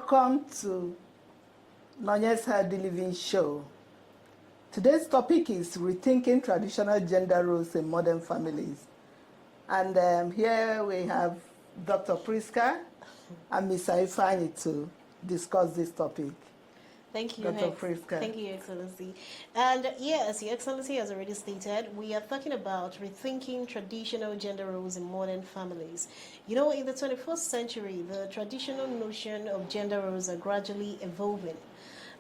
Welcome to Nonye Living Show. Today's topic is rethinking traditional gender roles in modern families. And here we have Dr. Priska and Ms. Ifeanyi to discuss this topic. Thank you, Dr. Priska. Thank you, Your Excellency. And yes, Your Excellency has already stated, we are talking about rethinking traditional gender roles in modern families. You know, in the 21st century, the traditional notion of gender roles are gradually evolving.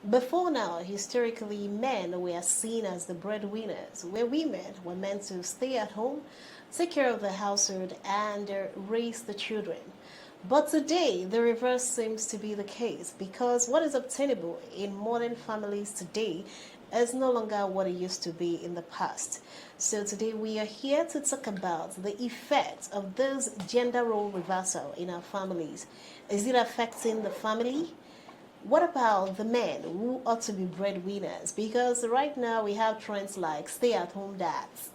Before now, historically, men were seen as the breadwinners, where women were meant to stay at home, take care of the household, and raise the children. But today, the reverse seems to be the case because what is obtainable in modern families today is no longer what it used to be in the past. So today we are here to talk about the effect of this gender role reversal in our families. Is it affecting the family? What about the men who ought to be breadwinners? Because right now we have trends like stay-at-home dads.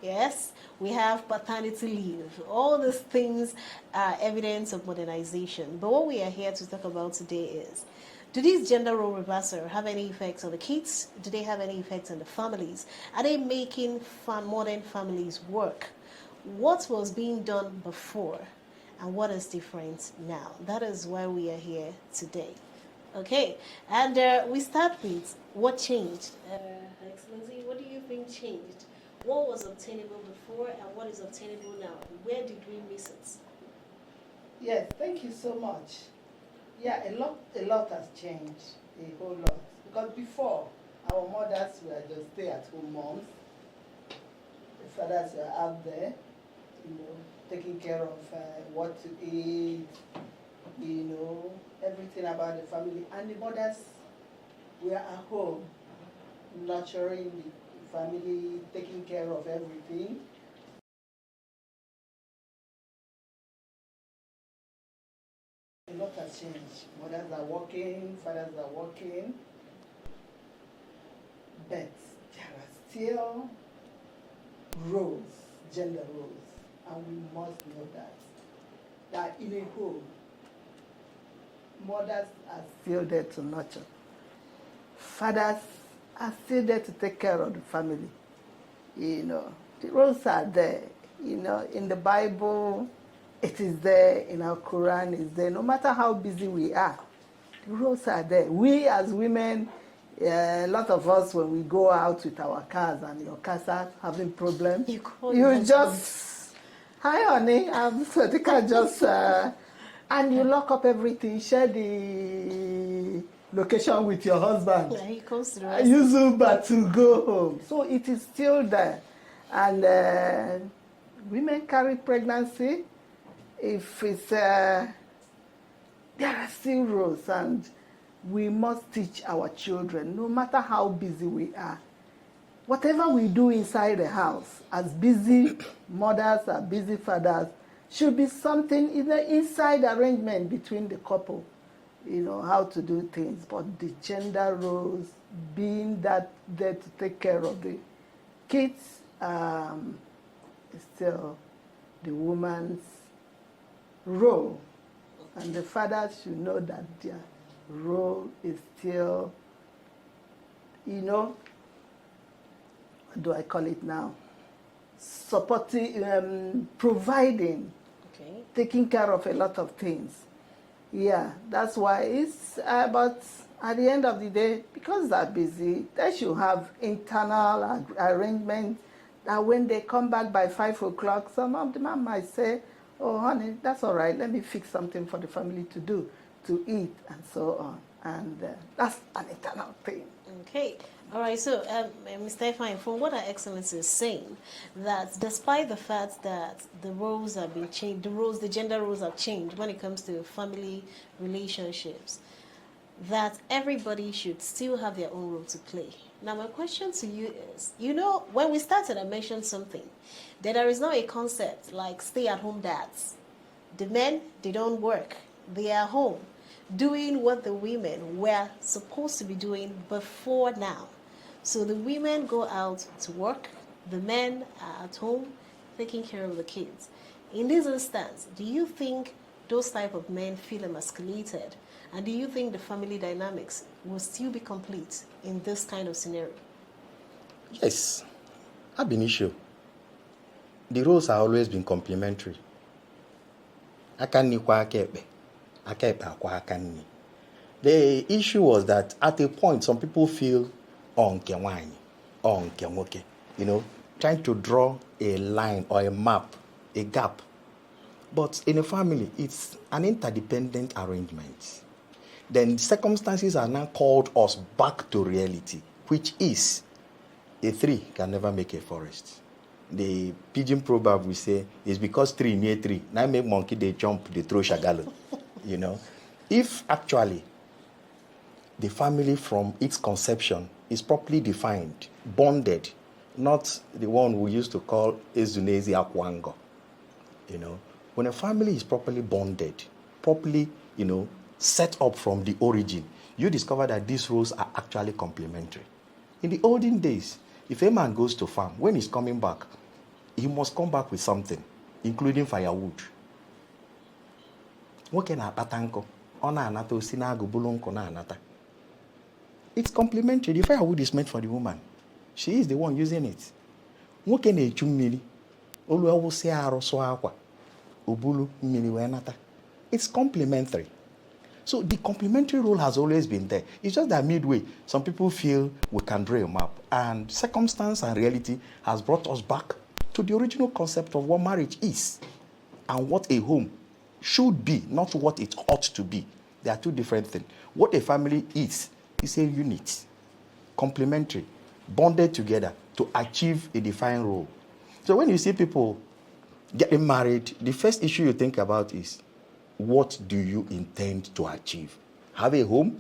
Yes, we have paternity leave. All these things are evidence of modernization. But what we are here to talk about today is, do these gender role reversal have any effects on the kids? Do they have any effects on the families? Are they making modern families work? What was being done before and what is different now? That is why we are here today. Okay, and we start with what changed. Excellency, what do you think changed? What was obtainable before and what is obtainable now? Where did we miss it? Yes, thank you so much. Yeah, a lot has changed, a whole lot. Because before, our mothers were just stay-at-home moms. The fathers were out there, taking care of what to eat, everything about the family. And the mothers were at home, nurturing the family, taking care of everything. A lot has changed. Mothers are working, fathers are working, but there are still roles, gender roles, and we must know that in a home, mothers are still there to nurture. Fathers are still there to take care of the family. The roles are there. In the Bible, it is there. In our Quran, it's there. No matter how busy we are, the roles are there. We as women, a lot of us, when we go out with our cars and your cars are having problems, you just, hi honey, so the car just, and you lock up everything, share the location with your husband. Yeah, he comes to Use Uber to go home. So it is still there. And women carry pregnancy. If it's, there are still roles, and we must teach our children, no matter how busy we are. Whatever we do inside the house, as busy mothers or busy fathers, should be something in the inside arrangement between the couple. How to do things, but the gender roles, being that there to take care of the kids, is still the woman's role. And the fathers should know that their role is still, what do I call it now? Supporting, providing, taking care of a lot of things. Yeah, that's why it's but at the end of the day, because they're busy, they should have internal arrangements that when they come back by 5 o'clock, some of the mom might say, oh honey, that's all right, let me fix something for the family to do, to eat, and so on. And that's an internal thing. Okay. All right, so Mr. Ifeanyi, from what our Excellency is saying, that despite the fact that the roles have been changed, the gender roles have changed when it comes to family relationships, that everybody should still have their own role to play. Now, my question to you is, when we started, I mentioned something, that there is now a concept like stay-at-home dads. The men, they don't work. They are home doing what the women were supposed to be doing before now. So the women go out to work, the men are at home taking care of the kids. In this instance, do you think those type of men feel emasculated? And do you think the family dynamics will still be complete in this kind of scenario? Yes, ab initio. The roles have always been complementary. Aka nni kwa aka ekpe, aka ekpe akwa aka nni. The issue was that at a point, some people feel nke nwanyi, nke nwoke, trying to draw a line or a map, a gap. But in a family, it's an interdependent arrangement. Then circumstances are now called us back to reality, which is a tree can never make a forest. The pidgin proverb we say is because tree near tree. Now make monkey they jump, they throw shagalo. If actually the family from its conception is properly defined, bonded, not the one we used to call Ezunezi Akwango. When a family is properly bonded, properly, set up from the origin, you discover that these roles are actually complementary. In the olden days, if a man goes to farm, when he's coming back, he must come back with something, including firewood. It's complementary. The firewood is meant for the woman. She is the one using it. It's complementary. So the complementary role has always been there. It's just that midway, some people feel we can draw a map. And circumstance and reality has brought us back to the original concept of what marriage is and what a home should be, not what it ought to be. They are two different things. What a family is a unit, complementary, bonded together to achieve a defined role. So when you see people getting married, the first issue you think about is, what do you intend to achieve? Have a home,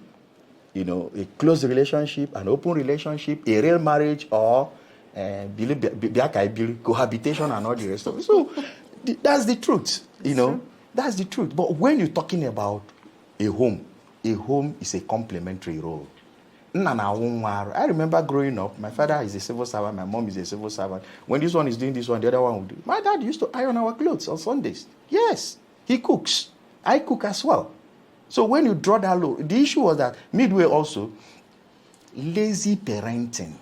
a close relationship, an open relationship, a real marriage, or cohabitation and all the rest of it. So that's the truth, That's the truth. But when you're talking about a home is a complementary role. I remember growing up, my father is a civil servant, my mom is a civil servant. When this one is doing this one, the other one will do. My dad used to iron our clothes on Sundays. Yes, he cooks. I cook as well. So when you draw that load, the issue was that midway also, lazy parenting.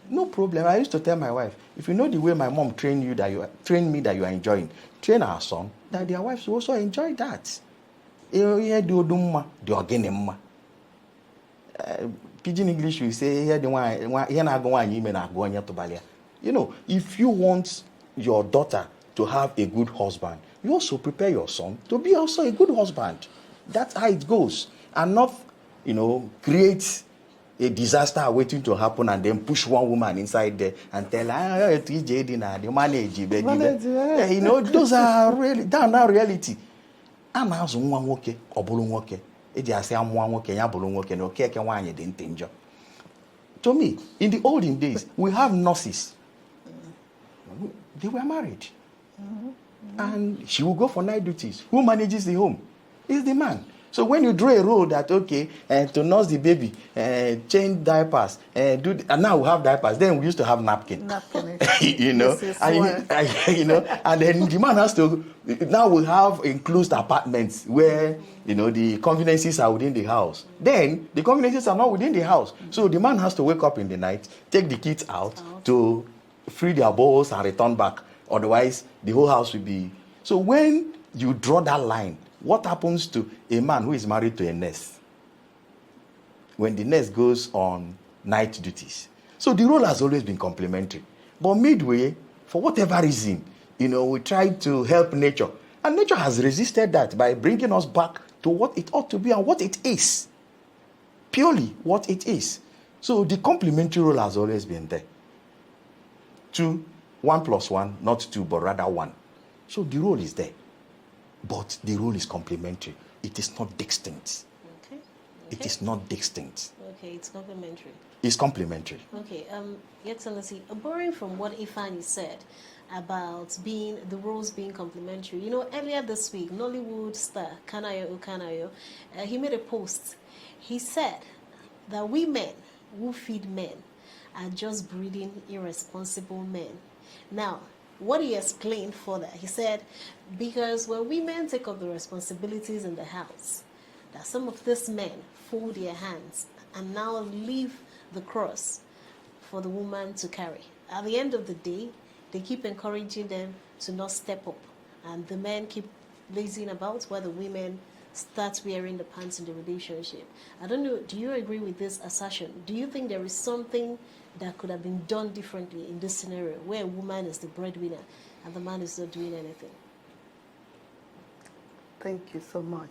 No problem. I used to tell my wife, if you know the way my mom trained me that you are enjoying, train our son that their wives will also enjoy that. Pidgin English we say if you want your daughter to have a good husband, you also prepare your son to be also a good husband. That's how it goes. And not, create a disaster waiting to happen and then push one woman inside there and tell her, the manage. Those are really, that's not reality. I'm asking one woke or bulu woke. It just say I'm one woke, yabulu woke, no cake and wine didn't danger. To me, in the olden days, we have nurses. They were married. And she will go for night duties. Who manages the home? It's the man. So when you draw a role that, to nurse the baby, change diapers, and now we have diapers. Then we used to have napkin. Napkin. And then the man has to. Now we have enclosed apartments where the conveniences are within the house. Then the conveniences are not within the house. So the man has to wake up in the night, take the kids out to free their bowls and return back. Otherwise, the whole house will be. So when you draw that line, what happens to a man who is married to a nurse when the nurse goes on night duties? So the role has always been complementary. But midway, for whatever reason, we tried to help nature. And nature has resisted that by bringing us back to what it ought to be and what it is. Purely what it is. So the complementary role has always been there. 1 + 1, not 2, but rather 1. So the role is there. But the role is complementary. It is not distinct. Okay. It is not distinct. Okay, it's complementary. It's complementary. Okay, Your Excellency, borrowing from what Ifani said about the roles being complementary. Earlier this week, Nollywood star Kanayo, he made a post. He said that women who feed men are just breeding irresponsible men. Now, what he explained further, he said, because when women take up the responsibilities in the house, that some of these men fold their hands and now leave the cross for the woman to carry. At the end of the day, they keep encouraging them to not step up, and the men keep lazing about while the women start wearing the pants in the relationship. I don't know, do you agree with this assertion? Do you think there is something that could have been done differently in this scenario where a woman is the breadwinner and the man is not doing anything? Thank you so much.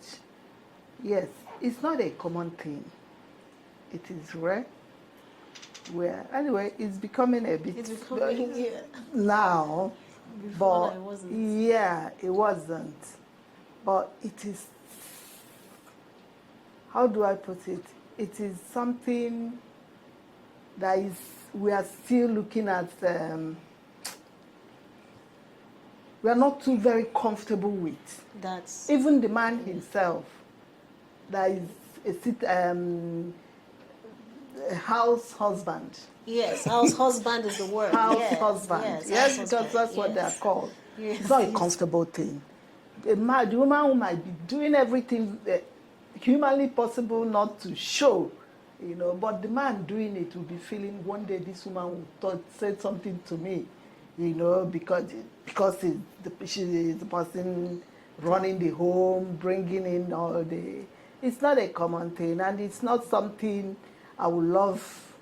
Yes, it's not a common thing. It is rare. Where anyway, it's becoming a bit. It's becoming now. Before But it wasn't. yeah, it wasn't. But it is. How do I put it? It is something that is. We are still looking at. We are not too very comfortable with. That's Even the man himself, that is a house husband. yes, house husband is the word. House yes, husband. Yes, Yes, house because husband, that's what they are yes. called. Yes, It's not a yes. comfortable thing. The woman who might be doing everything humanly possible not to show, but the man doing it will be feeling one day this woman will say something to me, because she is the person running the home, bringing in all the. It's not a common thing, and it's not something I would love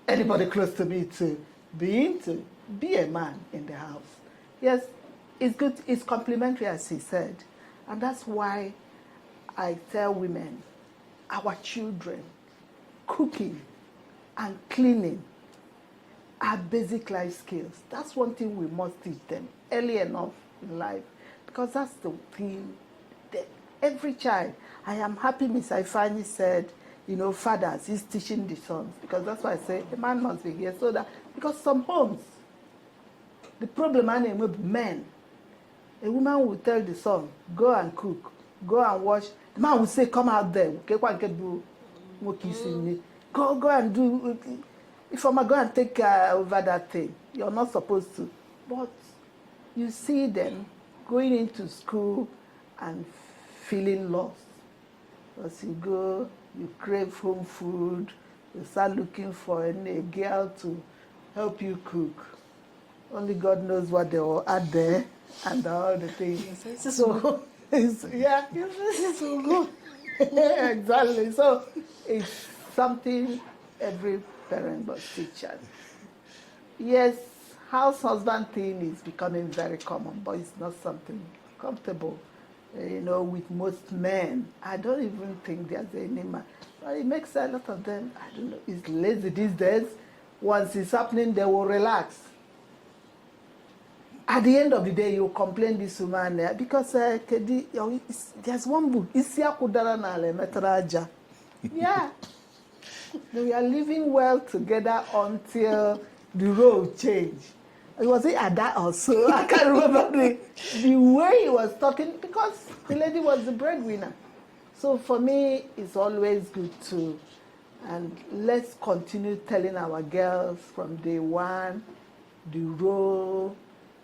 anybody close to me to be a man in the house. Yes, it's good, it's complimentary, as he said. And that's why I tell women, our children, cooking and cleaning are basic life skills. That's one thing we must teach them early enough in life, because that's the thing that every child. I am happy Miss Ifeanyi said, fathers is teaching the sons, because that's why I say a man must be here, so that, because some homes, the problem with men, a woman will tell the son, go and cook, go and wash. The man will say, come out there, go and do. If I'm go and take over that thing, you're not supposed to. But you see them going into school and feeling lost. Because you go, you crave home food, you start looking for a girl to help you cook. Only God knows what they will add there and all the things. So, yeah, this will go. Exactly. So, it's something every parent must teach us. Yes, house husband thing is becoming very common, but it's not something comfortable. With most men, I don't even think there's any man. But it makes a lot of them, I don't know, it's lazy these days. Once it's happening, they will relax. At the end of the day, you complain this woman because there's one book, yeah. We are living well together until the road changed. Was it at that also? I can't remember the way he was talking, because the lady was the breadwinner. So for me, it's always good to, and let's continue telling our girls from day one the role,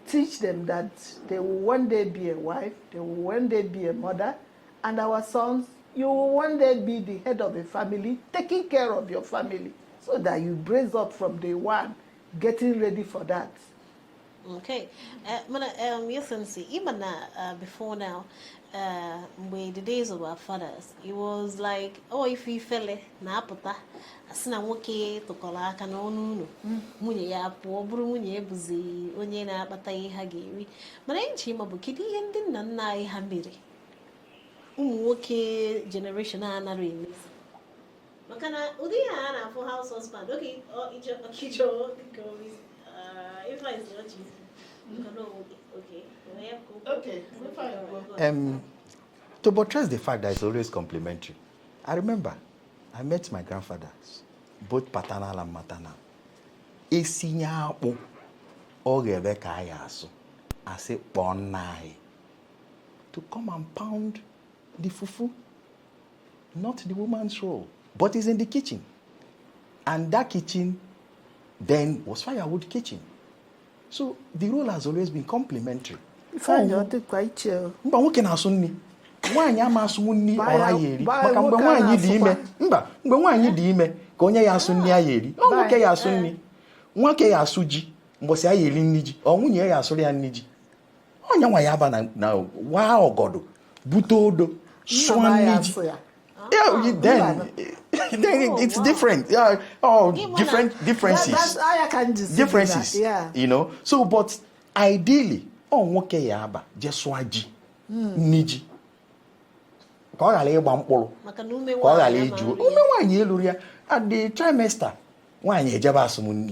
teach them that they will one day be a wife, they will one day be a mother, and our sons, you will one day be the head of a family, taking care of your family, so that you brace up from day one, getting ready for that. Okay. Yes, and see, even before now, with the days of our fathers, it was like, oh, if you fell, na pata, asina woke to kolaka no no, munye ya pobru munye buzi, onye na pata iha giri. Mana inchi mabukidi yendin na na iha mbiri. Woke generation na remi. Makana udia na for house husband. Okay, oh, ijo, if I is not you. Okay. To buttress the fact that it's always complimentary, I remember I met my grandfathers, both paternal and maternal. Esinya akpụ ọ ga-ebe ka anyị asụ asị kpọọ nna anyị to come and pound the fufu, not the woman's role, but it's in the kitchen. And that kitchen then was firewood kitchen. So the role has always been complementary. Find out the quite chill. Mba nwoke na-asụ nri. Nwaanyị ama asụ nri ọra ya eri. Bye, Maka mgbe nwoke nwaanyị dị ime, na-asụkwa. mba, mgbe nwaanyị dị ime ka onye ya asụ nri ya eri. Ọ nwoke ya asụ nri. Nwoke ya asụ ji, mbọsị ya eri nri ji. Ọ nwunye ya asụrụ ya nri ji. Onye nwa ya aba na waa ọgọdọ, bute odo, sụọ nri ji. Yeah, then it's different. Yeah, differences. I can just Differences. That. Yeah. You know. So, but ideally, nwoke ya aba je sụọ ji, nri ji. Ka ọ ghara ịgba mkpụrụ. Maka na ume Ka ọ ghara nwaanyị iju. Ume nwaanyị eluru ya at the trimester. Nwaanyị ejebe asụm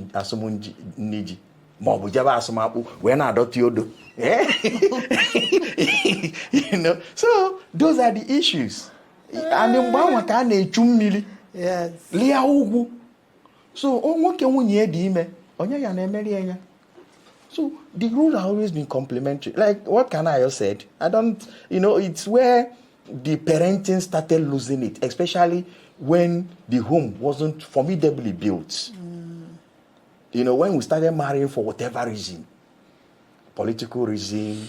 nri ji. Ma ọ bụ jebe asụmakpụ wee na-adọtị odo. You know. So, those are the issues. And mgbe anwa ka a na-echu mmiri. Yes. Lia ugwu. So, nwoke nwunye dị ime, onye ya na-emeri ya. So, the rules have always been complementary. Like what Kanayo said, it's where the parenting started losing it, especially when the home wasn't formidably built. When we started marrying for whatever reason, political reason,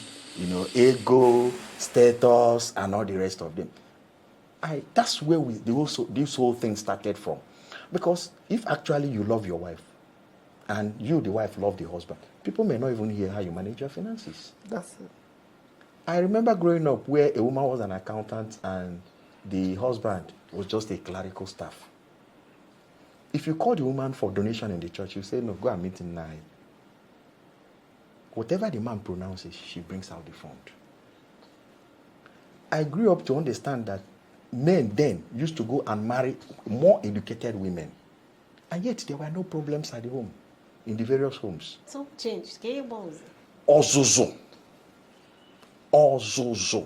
ego, status, and all the rest of them. That's where this whole thing started from. Because if actually you love your wife, and you, the wife, love the husband, people may not even hear how you manage your finances. That's it. I remember growing up where a woman was an accountant and the husband was just a clerical staff. If you call the woman for donation in the church, you say, no, go and meet him now. Whatever the man pronounces, she brings out the fund. I grew up to understand that men then used to go and marry more educated women. And yet there were no problems at the home, in the various homes. So changed. Ọzụzụ.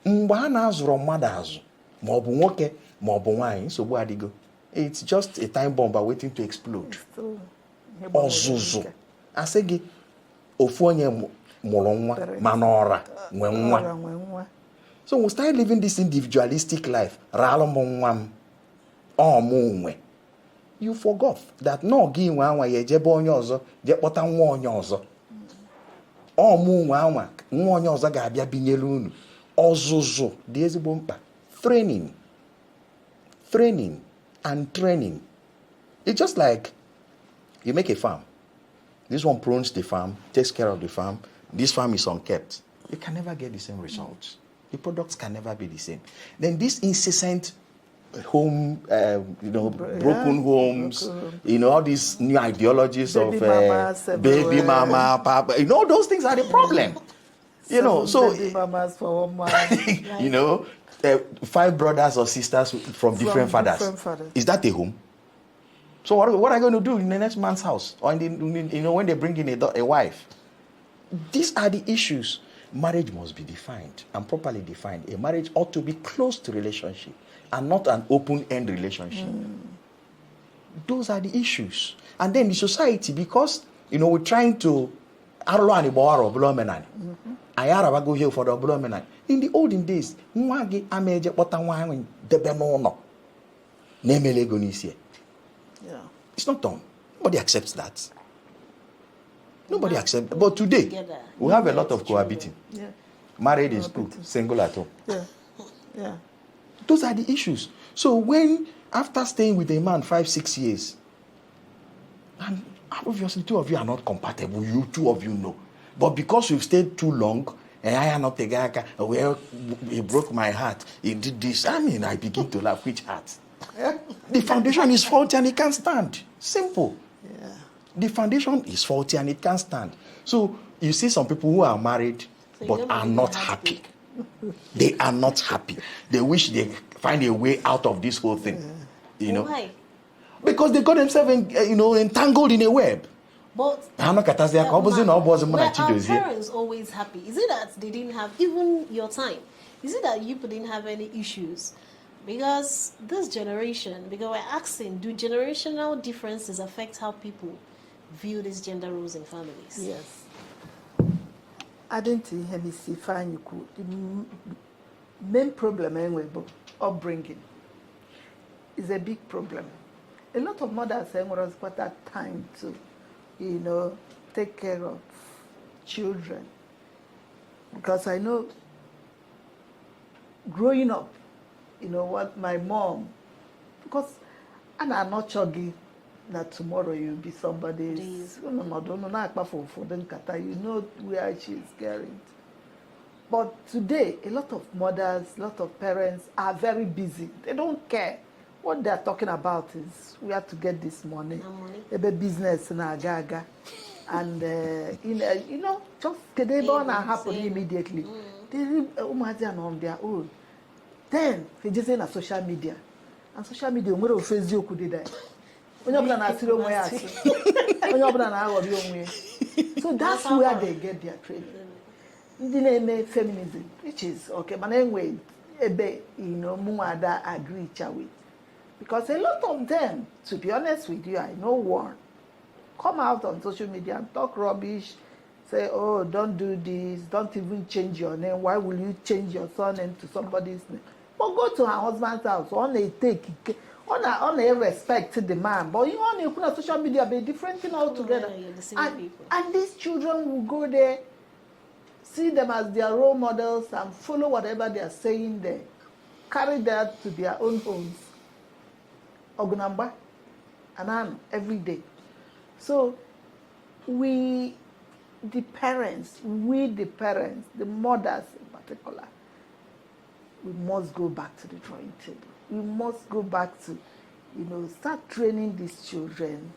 Mgbe a na-azụrụ mmadụ azụ, ma ọ bụ nwoke, ma ọ bụ nwaanyị, nsogbu adịgo. It's just a time bomb waiting to explode. Ọzụzụ. Asị gị, ofu onye mụrụ nwa, mana ọra nwe nwa. So we started living this individualistic life. You forgot that no gi nwe anwa ye jebe onye ọzọ je kpọta nwa onye ọzọ. Nwe anwa nwa onye ọzọ ga-abịa binyere unu. Ọzụzụ dị ezigbo mkpa. Training and training. It's just like you make a farm. This one prunes the farm, takes care of the farm. This farm is unkept. You can never get the same results. The products can never be the same. Then this incessant home, broken homes, all these new ideologies baby mama, papa, those things are the problem. Baby mamas for 1 month. 5 brothers or sisters from different fathers. Is that a home? So what are you going to do in the next man's house? Or when they bring in a wife? These are the issues. Marriage must be defined and properly defined. A marriage ought to be close to relationship and not an open-end relationship. Those are the issues. And then the society, because, we're trying to... In the olden days, it's not done. Nobody accepts that. Nobody accepts that. But today, we have a lot of cohabiting. Yeah. Married is cool, single at home. Yeah. Those are the issues. So when, after staying with a man 5-6 years, and obviously 2 of you are not compatible, 2 of you know. But because you've stayed too long, and I am not a guy, well, he broke my heart, he did this. I begin to laugh. Which heart? The foundation is faulty and it can't stand. Simple. Yeah. The foundation is faulty and it can't stand. So you see some people who are married but are not happy. They are not happy. They wish they find a way out of this whole thing. Why? Because they got themselves entangled in a web. But our parents always happy? Is it that they didn't have even your time? Is it that you didn't have any issues? Because this generation, because we're asking, do generational differences affect how people view these gender roles in families? Yes. I didn't hear me see fine you could. The main problem anyway, upbringing is a big problem. A lot of mothers say was quite that time to, take care of children. Because I know growing up, you know what my mom, because and I'm not chugging that tomorrow you'll be somebody's, you know where she's carrying. But today, a lot of mothers, a lot of parents are very busy. They don't care. What they're talking about is we have to get this money. A business in Agaga. And, you know, just they don't happen immediately. They imagine on their own. Then, they just in social media. And social media, we don't Facebook could do that. So that's where they get their training. Ndị na-eme feminism, which is okay, but anyway, ebe, you know, Muada agree with. Because a lot of them, to be honest with you, I know one, come out on social media and talk rubbish, say, oh, don't do this, don't even change your name. Why will you change your surname to somebody's name? But go to her husband's house, on a respect the man, but you want to put on social media, be different thing altogether. And these children will go there, see them as their role models and follow whatever they are saying there. Carry that to their own homes. Ogunamba, and every day. So we, the parents, the mothers in particular, we must go back to the drawing table. We must go back to, you know, start training these children.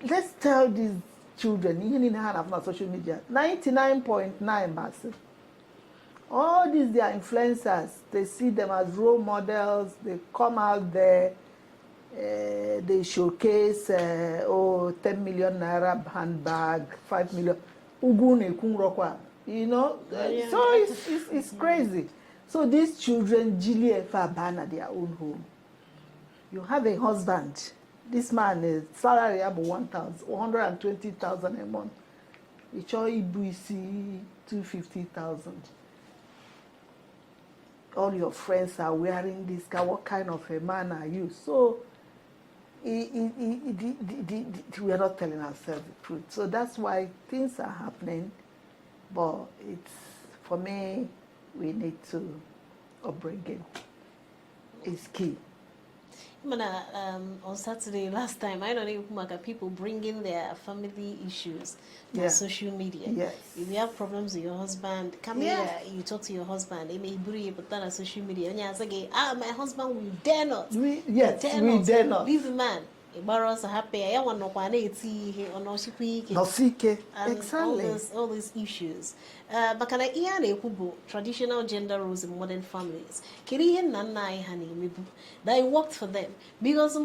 Let's tell these children, even in hand of social media, 99.9%. All these, they are influencers. They see them as role models. They come out there. They showcase, 10 million naira handbag, 5 million. You know, so it's crazy. So these children, Jili ban at their own home. You have a husband. This man is salary about 120,000 a month. It's all Ibuisi 250,000. All your friends are wearing this guy. What kind of a man are you? So we are not telling ourselves the truth. So that's why things are happening. But it's, for me, we need to upbringing. It's key. On Saturday last time, I don't know people bringing their family issues on social media. Yes. If you have problems with your husband, come here. You talk to your husband. It may be but on social media. And you say, my husband will dare not. We dare not. Leave the man. Happy. I want no exactly. All these issues. But can I hear traditional gender roles in modern families? Can you hear that I worked for them? Because I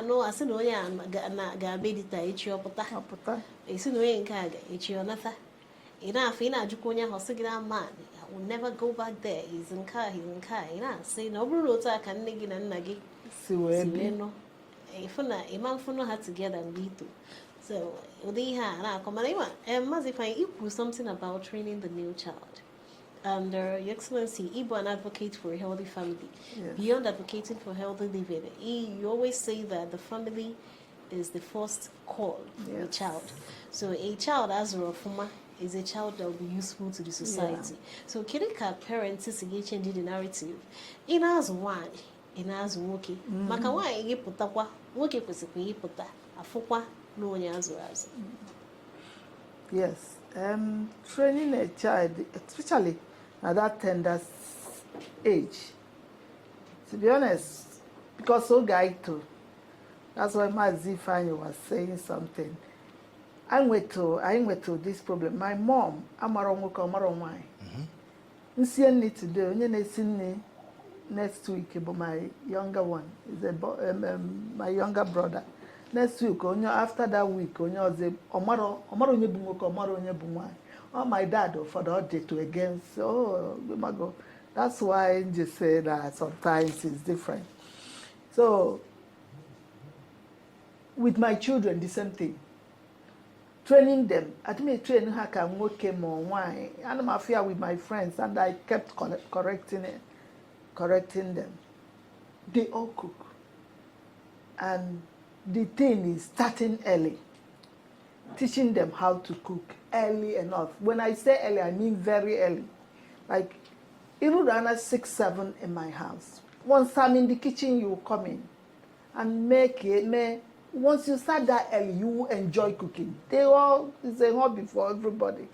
know I said, no, I'm gabedita, it's your pota. It's no encaga, it's your nata. Enough in a Juconia Hosigra man. I will never go back there. He's in car, say no bruta can nigga and naggy. No. If a man for no had together and be too. So they had must if I equal something about training the new child. And Your Excellency, Ibo an advocate for a healthy family. Yes. Beyond advocating for healthy living, you always say that the family is the first call for a child. So a child as a reformer is a child that will be useful to the society. So Kirika parents is change the narrative. In as one. In as woke, Makawa, you put up woke was a put a fokwa, no one as. Yes. Training a child, especially at that tender age, to be honest, because so guy too. That's why Mazi Fanny was saying something. I went to this problem. My mom, Amaron why. Nsiani today, onye next week, but my younger one is my younger brother. Next week, after that week, oh, my dad for the update to against. Oh, that's why I just say that sometimes it's different. So, with my children, the same thing. Training them. I think training her can work more wine. And I'm fear with my friends, and I kept correcting them. They all cook. And the thing is starting early. teaching them how to cook early enough. When I say early, I mean very early. Like, even around 6, 7 in my house. Once I'm in the kitchen, you will come in and make it. Once you start that early, you will enjoy cooking. It's a hobby for everybody.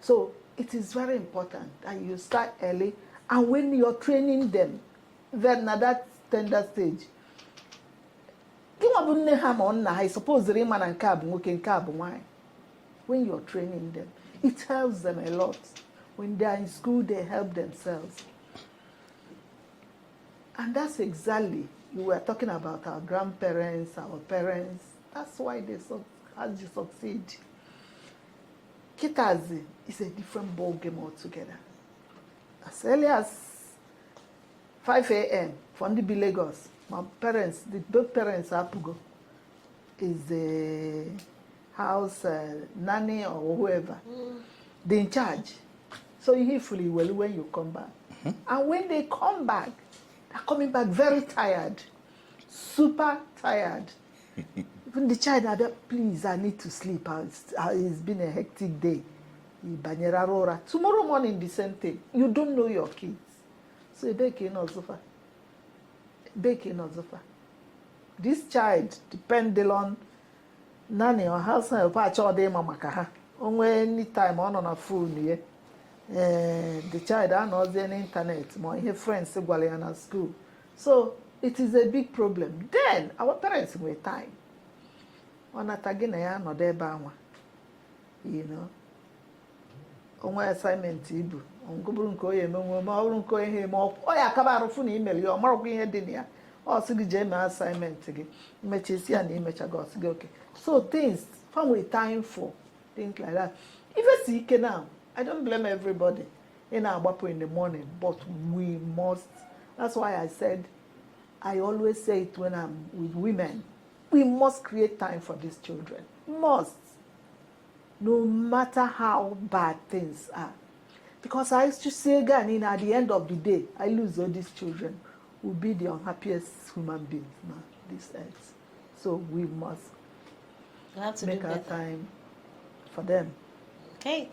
So it is very important that you start early, and when you're training them, then at that tender stage, I suppose the man and cab working cab wine. When you're training them, it helps them a lot. When they're in school, they help themselves. And that's exactly, you were talking about our grandparents, our parents. That's why they succeed. Kitazi is a different ball game altogether. As early as 5 a.m. from the Lagos, my parents, both parents are Pugo, is the house nanny or whoever. They're in charge. So you hear fully well when you come back. And when they come back, they're coming back very tired, super tired. Even the child had, please, I need to sleep. It's been a hectic day. Tomorrow morning, the same thing. You don't know your kids. So baking or sofa. This child depending on nanny or house help all day mama kaha. Only any time on a phone yeah. The child knows the internet, my friends at school. So it is a big problem. Then our parents were time. On a tagana no de bawa. You know. On my assignment ibu. On gubunko ye maurunko he mo. Oh ya kabaro funi email you mark in dinia. Or sigi jema assignment again. Mechisi and image okay. So things from with time for things like that. If you see now, I don't blame everybody in our wapo in the morning, but we must. That's why I said, I always say it when I'm with women, we must create time for these children. Must. No matter how bad things are. Because I used to say again, at the end of the day, I lose all these children will be the unhappiest human beings on this earth. So we must make our time for them. Okay.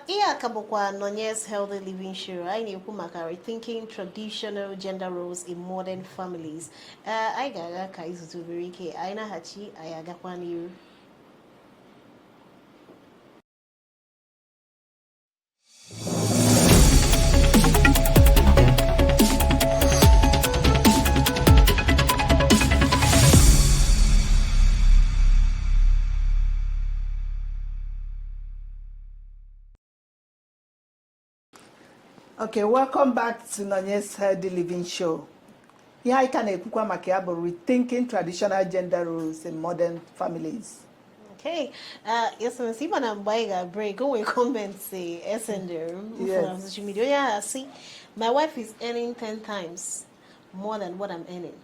Iya kabukwa Nonye's Healthy Living Show. I need to make rethinking traditional gender roles in modern families. I gaga kaizu to berike. Aina hachi ayaga kwani. Okay, welcome back to Nonye's Healthy Living Show. Here I can rethinking traditional gender roles in modern families. Okay. Yes, I'm see when I'm buying a break. Go and comment say SND on social media. Yeah, see, my wife is earning 10 times more than what I'm earning.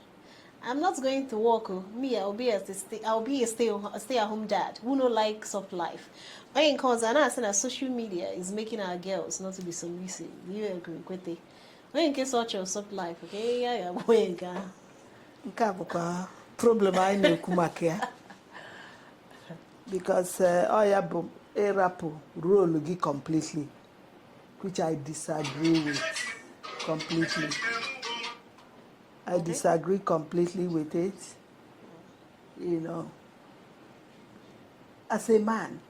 I'm not going to work. Me, I'll be a stay-at-home dad who no like soft life. When cause and I said that social media is making our girls not to be submissive. You agree with it? When in case such a soft life, okay, yeah, going problem I know kumakia. Because rapu role completely, which I disagree with completely. I disagree completely with it. You know, as a man,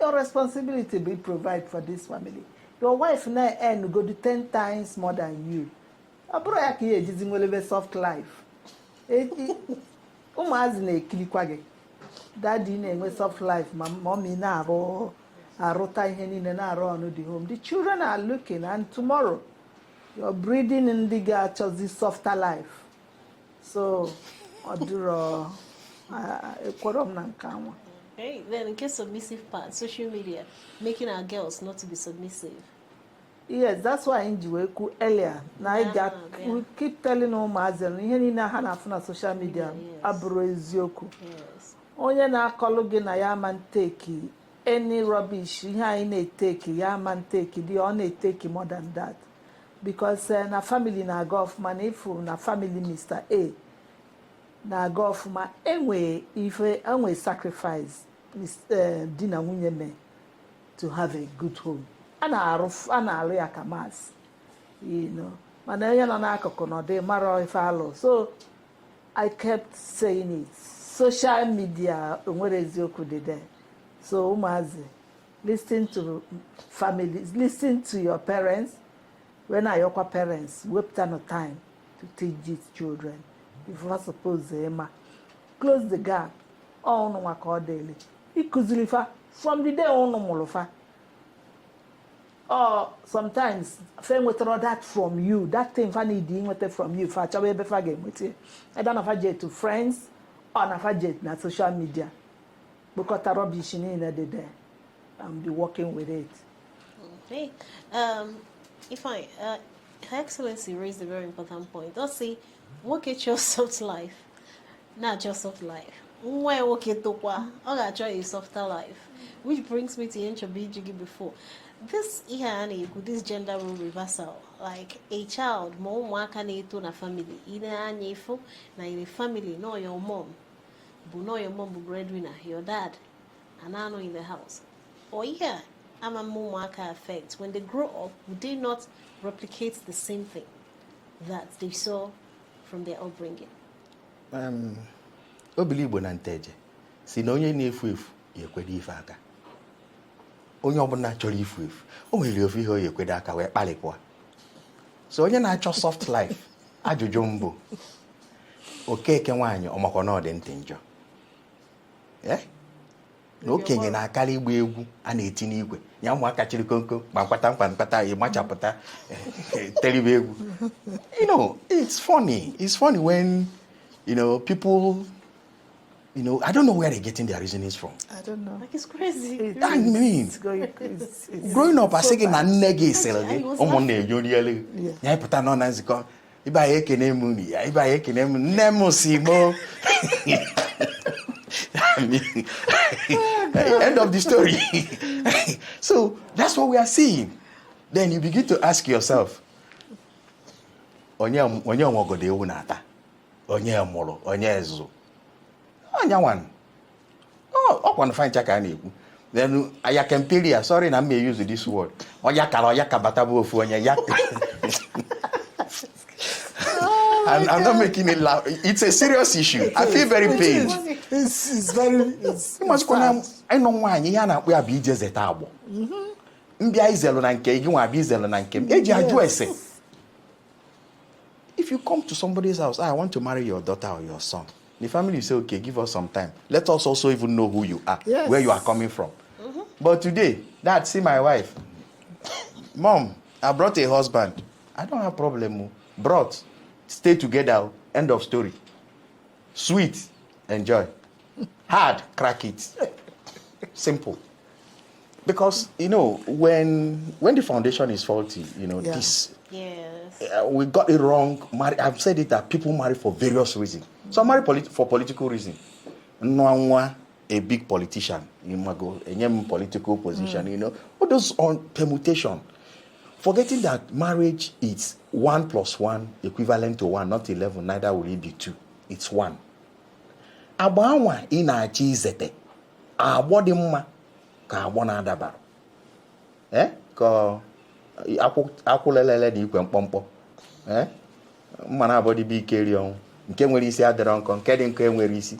your responsibility be provide for this family. Your wife now earn go to 10 times more than you. Abro yaki live soft life. Umazine kilikwage. Daddy na soft life, mommy na arota ihe niile na around the home. The children are looking, and tomorrow you're breeding in the chose this softer life. So, oduro ekworom na nkanwa. Okay, then in case submissive part, social media making our girls not to be submissive. Yes, that's why in Jiweku earlier. Now we keep telling all Mazel, ihe niile ha na-afụ na social media abụrụ eziokwu. Yes. Onye na-akọlụ gị na ya man take any rubbish, ihe anyị na-eteki ya man take dị ọ na-eteki more than that. Because na family na-aga ọfụma na ifu na family Mr. A na-aga ọfụma enwe sacrifice di na nwunye mee to have a good home. A na-alụ ya ka maasị, mana onye nọ n'akụkụ na ọ dị mara ife alụ. So I kept saying it. Social media nwere eziokwu dị there. So ụmụazị, listen to families, listen to your parents. When are your parents, wepụta no time to teach these children. If you are supposed to close the gap, all no maka ọ dịle. Ịkụziri fa from the day unu mụrụ fa. Or sometimes fa nwetara that from you, that thing fa need nweta from you, fa chọba ebe fa ga-enweta. Either na fa jet to friends or na fa jet na social media. Because rubbish niile dị there and be working with it. Okay. Her Excellency raised a very important point. Let's see, work at your soft life, not just soft life. Why work it tokwa? I try a softer life, which brings me to Jigi before. This this gender role reversal, like a child, mom wakaneto na family, ina anyefo na in a family, no your mom, but no your mom breadwinner, your dad, and I know in the house. Or yeah. I'm a Mumaka effect. When they grow up, would they not replicate the same thing that they saw from their upbringing? Obili Igbo na nteje si na onye na-efu efu yekwede ife aka. Onye ọbụla chọrọ ifu efu, o nwere ofu ihe o yekwede aka wee kpalịpụa. So onye na-achọ soft life, ajụjụ mbụ, Okeke nwaanyị ọmakwa na ọ dị ntị njọ. Na okenye na-akara igba egwu a na-eti n'igwe ya ụmụaka chiri konko ma mkpata ịmachapụta teribe egwu. It's funny when people I don't know where they're getting their reasonings from. I don't know. Like it's crazy. I mean, growing up, I say na nne gị sịrị gị ụmụnne enyoriele ya ịpụta nọ na nzikọ ibe anyị ekene m unu ya ibe anyị ekene m nne m si mo. End of the story. So that's what we are seeing. Then you begin to ask yourself, onye omogode ewu na-ata, onye mụrụ, onye ezu. Onye one. Oh, one fine chaka na-ekwu. Then ayakempelia, sorry na me use this word. Oyakabatabu ofu onye yak. I'm not making it laugh. It's a serious issue. I feel very pained. It's very. I know why you are not. We are be just a table. Mbia izelo na nke igi nwa bi izelo na nke. Eji aju ese. If you come to somebody's house, I want to marry your daughter or your son. The family say, okay, give us some time. Let us also even know who you are, where you are coming from. But today, Dad, see my wife. Mom, I brought a husband. I don't have problem. Brought. Stay together. End of story. Sweet. Enjoy. Hard. Crack it. Simple. Because, when the foundation is faulty, this... Yes. We got it wrong. I've said it that people marry for various reasons. Some marry for political reasons. No, a big politician, a political position, all those on permutation. Forgetting that marriage is 1 + 1 equivalent to 1, not 11, neither will it be 2. It's 1. Agbanwa ị na-achị izete, agbọ dị mma ka agbọ na-adaba. Ka akwụlelele dị ikwe mkpọmkpọ. Mma na abọ dị bụ ike ri ọnwụ. Nke nwere isi adịrọ nkọ, nke dị nkọ enwere isi.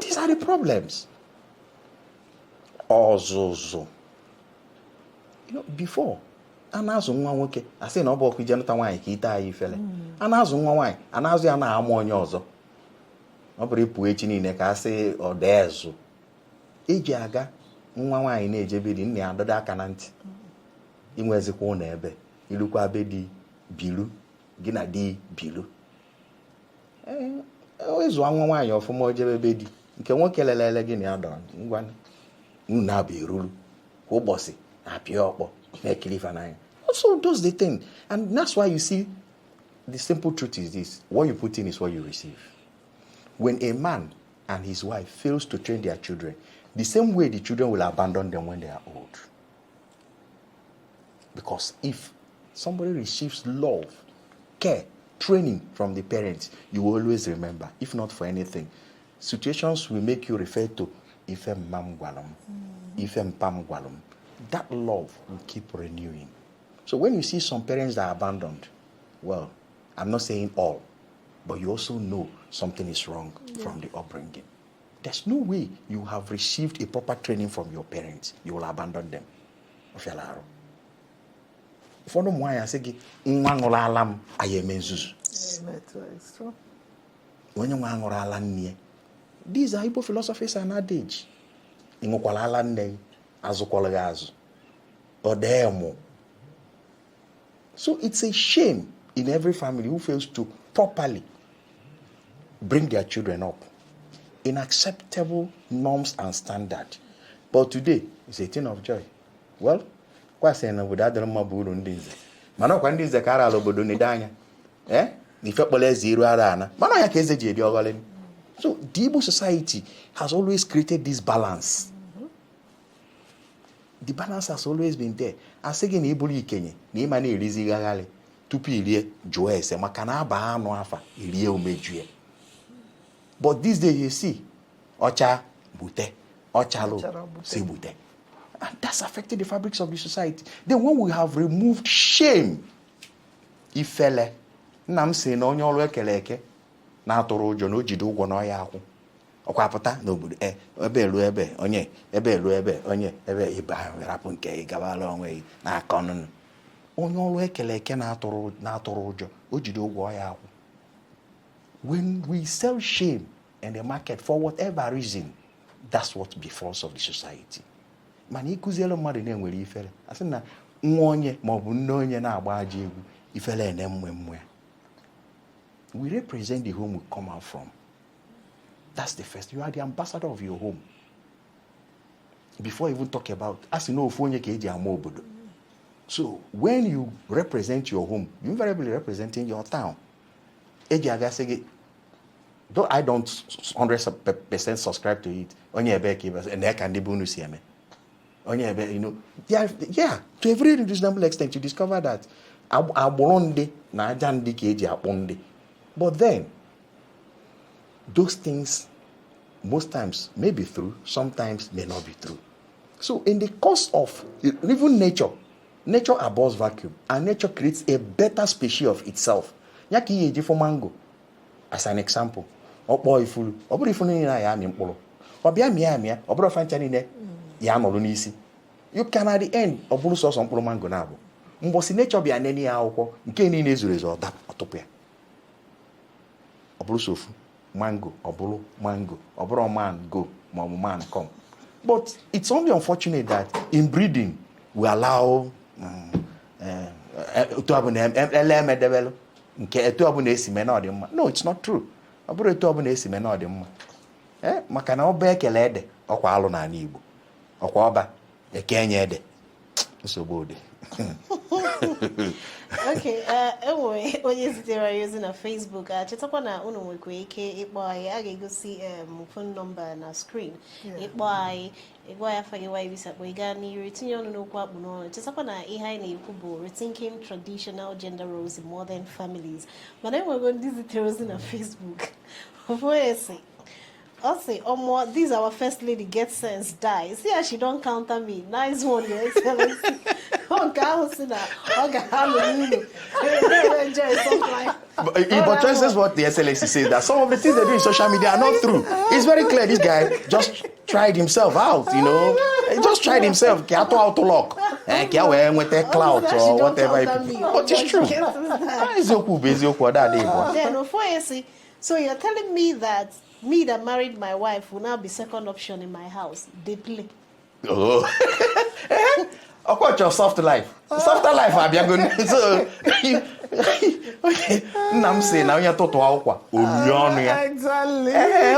These are the problems. Ọzụzụ. Before, a na-azụ nwa nwoke, a sị na ọ bụ ọkụ ije nụta nwaanyị ka ite anyị ifele. A na-azụ nwa nwaanyị, a na-azụ ya na-ama onye ọzọ. Ọ bụrụ ịpụ echi niile ka a sị ọ dị ezu. Eji aga nwa nwaanyị na-ejebe di nna ya adọdo aka na ntị. Inwezikwa ụlọ ebe, ilukwa be di bilu, gị na di bilu. Ezu nwa nwaanyị ọfụma ojebe be di, nke nwoke lelele gị na ya dọ ngwa unu na-abụ eruru kwa ụbọchị na-apịa ọkpọ na-ekiri ife n'anya. Also does the thing. And that's why you see, the simple truth is this: what you put in is what you receive. When a man and his wife fails to train their children, the same way the children will abandon them when they are old. Because if somebody receives love, care, training from the parents, you will always remember, if not for anything. Situations will make you refer to ife mam gwalum, ife mpam gwalum, that love will keep renewing. So when you see some parents that are abandoned, well, I'm not saying all, but you also know something is wrong from the upbringing. There's no way you have received a proper training from your parents, you will abandon them. Ofialaro. Ụfọdụ ụmụ nwaanyị asị gị nwa ṅụrụ ala m anyị eme nzuzu. Onye nwa ṅụrụ ala nne. These are Igbo philosophies and adage. Ị ṅụkwala ala nne gị, azụkwala gị azụ. Ọ dee mụ. So it's a shame in every family who fails to properly bring their children up in acceptable norms and standards. But today, it's a thing of joy. Well, kwa sị na obodo adịrị mma bụ uru ndị nze. Mana ọkwa ndị nze ka ara ala obodo n'ide anya. N'ife kpọrọ eze iru ara ana. Mana ya ka eze ji edi ọgọlị. So the Igbo society has always created this balance. The balance has always been there. Asị gị na ịbụrụ ikenye na ịma na-erizi gagharị tupu irie jụọ ese maka na aba anụ afa irie umejue. But these days you see, ọcha bute, ọchalo si bute. And that's affected the fabrics of the society. Then when we have removed shame, ifele, nna m sị na onye ọrụ ekele eke na-atụrụ ụjọ na o jide ụgwọ n'ọya akwụ. Ọkwa pụta n'obodo ebe elu ebe onye ebe elu ebe onye ebe ibe ahụ rapụ nke ịgabala onwe gị n'aka ọnụnụ. Onye ọrụ ekele eke na-atụrụ ụjọ o jide ụgwọ ọya akwụ. When we sell shame in the market for whatever reason, that's what befalls of the society. Mana ikuzielu mmadụ na-enwere ifere. Asị na nwa onye maọbụ nne onye na-agba aja egwu ifere ene mmemme ya. We represent the home we come out from. That's the first. You are the ambassador of your home. Before even talk about, as you know, ofu onye ka eji ama obodo. So when you represent your home, you invariably representing your town. Eji aga sị gị, though I don't 100% subscribe to it, onye ebe ka ibe and ka ndị bunu si eme. Onye ebe, you know, yeah, to a very reasonable extent, you discover that agbụrụ ndị na aja ndị ka eji akpụ ndị. But then, those things, most times, may be true, sometimes may not be true. So in the course of even nature abhors vacuum, and nature creates a better species of itself. Yaki yeji for mango, as an example. Okpo ifulu, oburu ifulu ni na ya mi mkpụrụ. Obia mia, oburu fanchani ne ya nọrọ n'isi. You can at the end oburu so mkpụrụ mango na abụ. Mbosi nature bịa neni ya akwụkwọ nke niile ezuru ezu ọtụpụ ya. Oburu sofu mango, oburu mango, man come. But it's only unfortunate that in breeding we allow no, it's not true. Maka na ọba ekele ede ọkwa alụ na Igbo. Ọkwa ọba ekenye ede. Nsogbu ode. Okay, anyway, onye zitere using a Facebook. Chetakwa na unu nwekwa ike ịkpọ anyị. A ga-egosi phone number na screen. Ịkpọ anyị, ịgwa ya fagi wa ibisa kpọ ịga n'iru tinye ọnụ n'okwu akpụ n'ọnụ. Chetakwa na ihe anyị na-ekwu bụ rethinking traditional gender roles in modern families. Mana enwego ndị zitere ozi na Facebook. Also, this our first lady gets sense die. See how she don't counter me. Nice one, Your Excellency. But this is what the Excellency says, that some of the things they do in social media are not true. It's very clear this guy just tried himself out, you know. He just tried himself. Out to lock. With a clout or whatever. But it's true. So you're telling me that me that married my wife will now be second option in my house? They play. Oh. Of course, your soft life. Softer life, Abia. So, okay. I'm saying now you're total okwa. Exactly.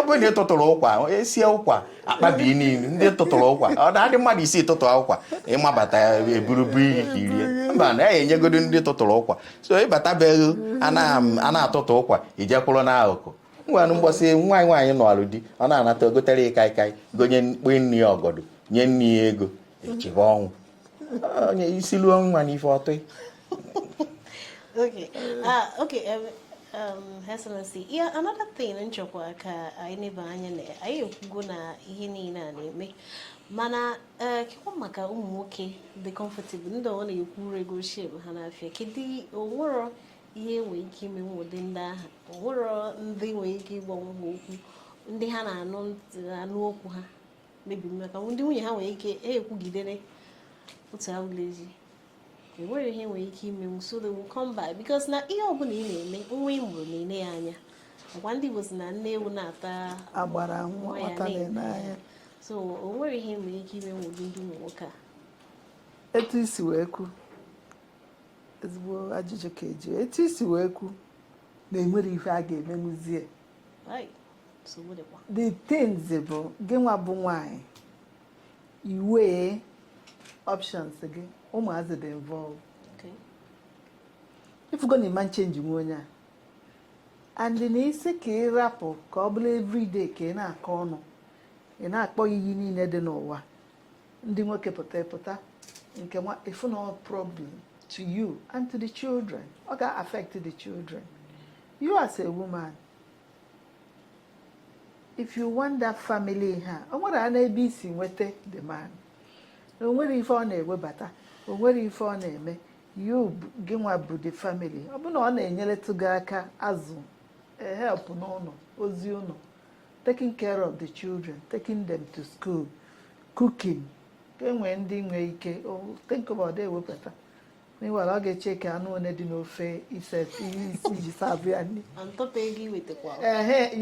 When you're total okwa, see okwa. Ababini, the total okwa. Or the man you see total okwa. Emma bata a burubi here. Man, hey, you're good in the total okwa. So, Batabel, and I'm total okwa. Ijacolona oko. One was saying, why you know, already. And I'm not go tell you, Kai, go win your god. Yen ego. Chivon. You see long money for it. Okay. Okay. Excellency, yeah, another thing nchekwa ka anyị neba anya na anyị ekwugo na ihe niile a na-eme mana kekwa maka ụmụ nwoke dị comfortable ndị ọ na-ekwu ego shame ha n'afịa kedu onwero ihe nwere ike ime ụdị ndị ahụ onwero ndị nwere ike ịgbanwe ha okwu ndị ha na-anụ okwu ha mebi maka ndị nwunye ha nwere ike ekwugidere otu awụlezi enwere ihe nwere ike ime so they will come back because na ihe ọbụla ị na-eme nwa ị mụrụ na-ene ya anya ọkwa ndị Igbo si na nne ewu na-ata agbara nwata n'anya. so o nwere ihe nwere ike ime nwụdị ndị ụmụ nwoke a etu isi wee kwu ezigbo ajụjụ ka eji etu isi wee kwu na enwere ife a ga-emenwuzie the things bụ gị nwa bụ nwaanyị iwee options gị ụmụazị dị involved ifugo na ịma nchenji nwe onye a and na isi ka ị rapụ ka ọ bụla everyday ka ị na-akọ ọnụ ị na-akpọ iyi niile dị n'ụwa ndị nwoke pụta nke nwa ifu na problem to you and to the children ọ ga-affect the children. You as a woman, if you want that family ha o nwere a na-ebe isi nweta the man o nwere ife ọ na-ewebata o nwere ife ọ na-eme you gị nwa bụ the family ọ bụ na ọ na-enyeretụ gị aka azụ help n'ụlọ ozi ụlọ taking care of the children taking them to school cooking ka enwee ndị nwee ike think about it ewepụta meanwhile ọ ga-eche ka anụ one dị n'ofe ise iji savụ ya nri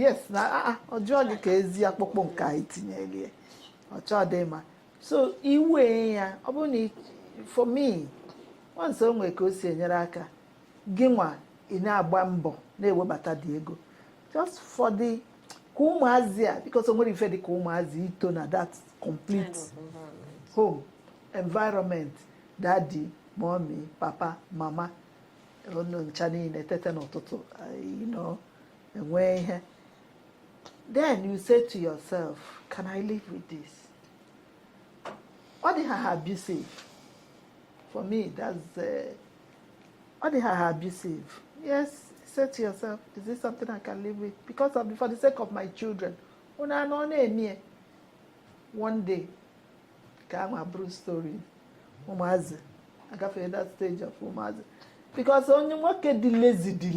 yes na ọjọọ gị ka ezi akpụkpọ nke anyị tinyere ọchọ dị mma so iwe ya ọ bụrụ na for me once o nwere ka o si enyere aka gị nwa ị na-agba mbọ na-ewebata dị ego just for the ka ụmụazị a because o nwere ife dị ka ụmụazị ito na that complete home environment daddy mommy papa mama ncha niile tete n'ụtụtụ enwee ihe then you say to yourself can I live with this? Ọ dị ha abusive for me that's ọ dị ha abusive yes say to yourself is this something I can live with because for the sake of my children una anọ na-eme one day ka a bụrụ story ụmụazị agafee that stage of ụmụazị because onye nwoke dị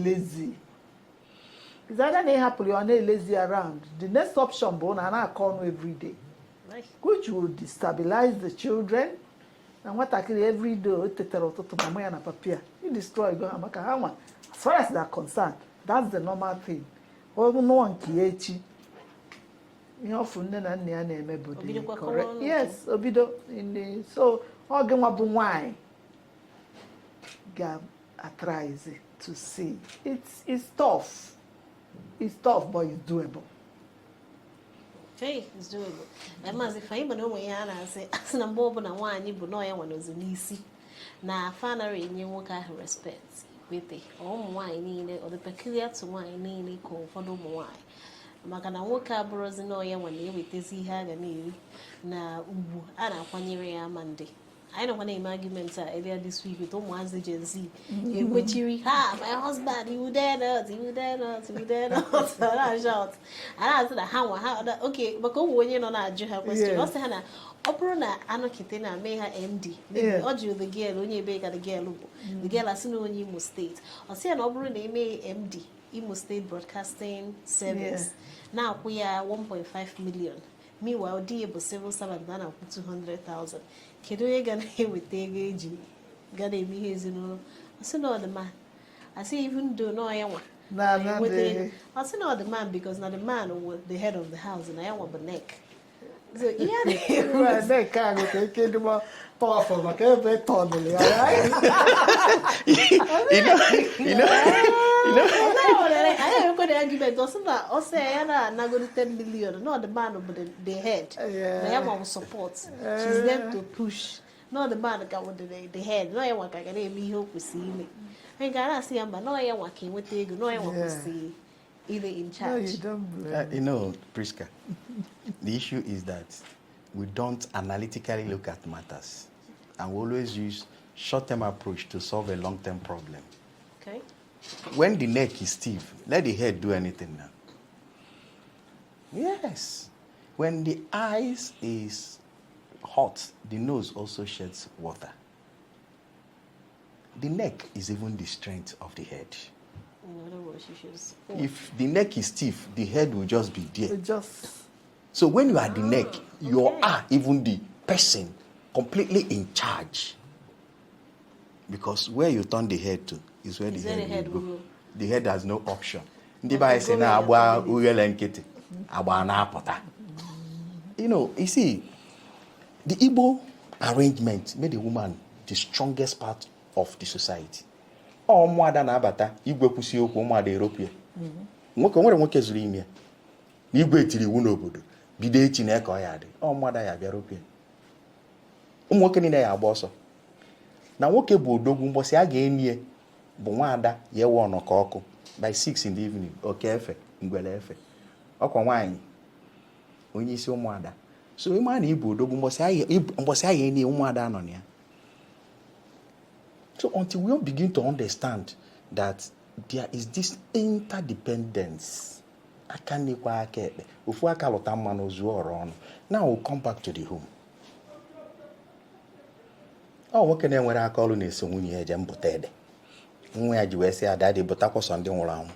lazy is either na ịhapụrụ ya ọ na-elezi around the next option bụ na a na-akọ ọnụ everyday which will destabilize the children na nwatakịrị everyday o tetara ụtụtụ mama ya na papia you destroy go ha maka ha nwa as far as they are concerned that's the normal thing ọnụnọ nke ya echi ihe ọfụ nne na nna ya na-eme bụ the correct yes obido so ọ gị nwa bụ nwaanyị ga-atrize to see it's tough but it's doable. Okay, it's doable. Maazị Ifeanyi bụ na onwe ya a na-asị na mgbe ọbụla nwaanyị bụ nọọ ya nwanozi n'isi na afa nara enye nwoke ahụ respect kwete ụmụ nwaanyị niile ọ dị peculiar to nwaanyị niile ka ụfọdụ ụmụ nwaanyị maka na nwoke abụrụzi nọọ ya nwa na-ewetezi ihe a ga na-eri na ugwu a na-akwanyere ya ama ndị anyị nọkwa na-eme argument earlier this week with ụmụazị Gen Z ekwechiri ha my husband you dare not shout na-asị na ha nwa ha okay maka ụmụ onye nọ na-ajụ ha question ọ sị ha na ọ bụrụ na anọkite na mee ha MD ọ jụrụ the girl onye ebe ka the girl bụ the girl asị na onye Imo State ọ sị ya na ọ bụrụ na eme MD Imo State Broadcasting Service na-akwụ ya 1.5 million meanwhile di ya bụ civil servant na na-akwụ 200,000 kedu onye ga na-eweta ego eji ga na-eme ihe ezinụlọ asị na ọdịma asị even though na ya nwa asị na ọdịma because na the man was the head of the house na ya nwa bụ neck so ihe a na-ewu neck ahụ ka eke dị mọ powerful maka ebe tọnụlụ ya I have a argument also ya na anagodi 10 million no the man but the head na ya will support she's there to push no the man ka with the head no ya nwa ka ga na-eme ihe o kwesịrị ime anyị ga na-asị ya mba no ya nwa ka enweta ego no ya nwa kwesịrị ile in charge. Priska, the issue is that we don't analytically look at matters and we always use short-term approach to solve a long-term problem. Okay. when the neck is stiff, let the head do anything now. Yes. When the eyes is hot, the nose also sheds water. The neck is even the strength of the head. In other words, you should. If the neck is stiff, the head will just be there. Just. So when you are the neck, you okay. are even the person completely in charge. Because where you turn the head to is where the head will go. The head has no option. Ndị ba ese na agba uyele nkịtị, agba na apụta. You know, you see, the Igbo arrangement made the woman the strongest part of the society. Ụmụada na-abata igwe kwụsị okwu ụmụada Europia. Nwoke nwere nwoke zuru ime ya. Na igwe etiri iwu n'obodo. Bido echi na ka ọ ya dị. Ụmụada ya bịa Europia. Ụmụ nwoke niile ya agba ọsọ. Na nwoke bụ odogwu mbọsị a ga-enye bụ nwaada ya ewe ọnọkọ ọkụ by 6 in the evening. Oke efe, ngwele efe. Ọkwa nwaanyị onye isi ụmụada. So ịma na ịbụ odogwu mbọsị a ga-enye ụmụada nọ na ya. So until we all begin to understand that there is this interdependence, aka nekwa aka ekpe, ofu aka lụta mma n'ozu ọrụ ọnụ. Now we'll come back to the home. Nwoke na-enwere aka ọrụ na-eso nwunye ya eje mbụta ede. Nwa ya ji wee sị ada dị bụtakwa sọ ndị nwụrụ anwụ.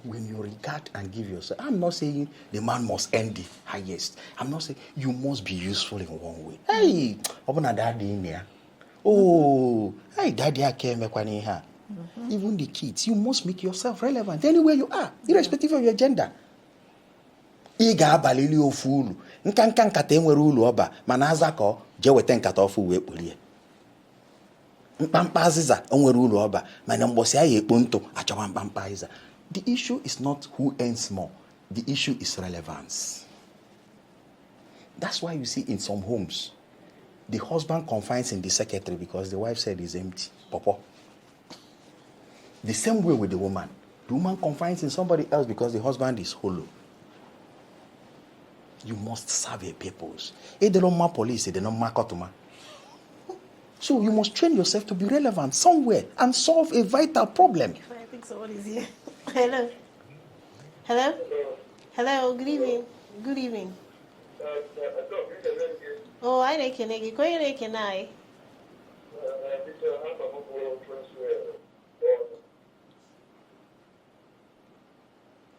When you regard and give yourself, I'm not saying the man must end the highest. I'm not saying you must be useful in one way. Hey, open a daddy in here. Oh, hey, daddy, I came here. Even the kids, you must make yourself relevant anywhere you are, irrespective of your gender. Ị ga-abalili ofu ulu. Nka nkata enwere ulu ọba, mana azakọ je weta nkata ofu wee kpulie. Mkpamkpa azịza enwere ulu ọba, mana mgbọsị ya ekpo ntụ achọwa mkpamkpa azịza. The issue is not who earns more. The issue is relevance. That's why you see in some homes, the husband confides in the secretary because the wife said it's empty. Papa. The same way with the woman. The woman confides in somebody else because the husband is hollow. You must serve a purpose. They don't mark police, they don't mark automa. So you must train yourself to be relevant somewhere and solve a vital problem. I think someone is here. Hello. Hello. Hello. Good evening. Good evening. Oh, I like you. Go ahead, can I?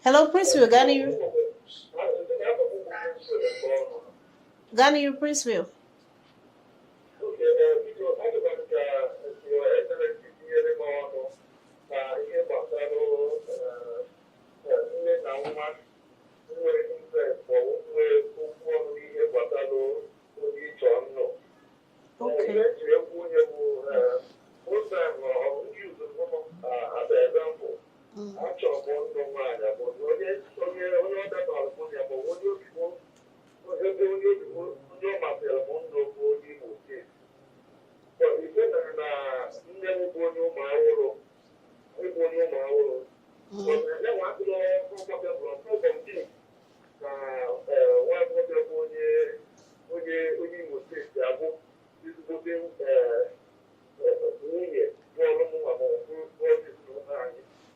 Hello, Prince Will. Ghana, Prince Will.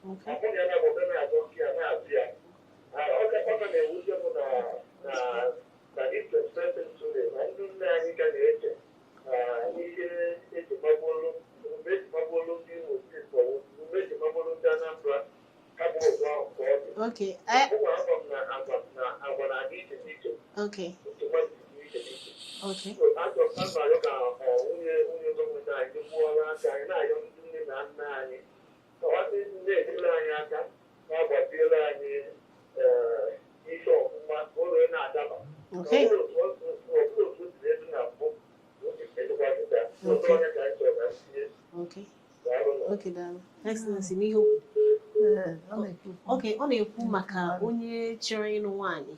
Okay. Okay. Okay. Okay. Okay. Okay, Dan. Excellency, n'ihu. Okay, ọ na-ekwu maka onye chọrọ ịnụ nwaanyị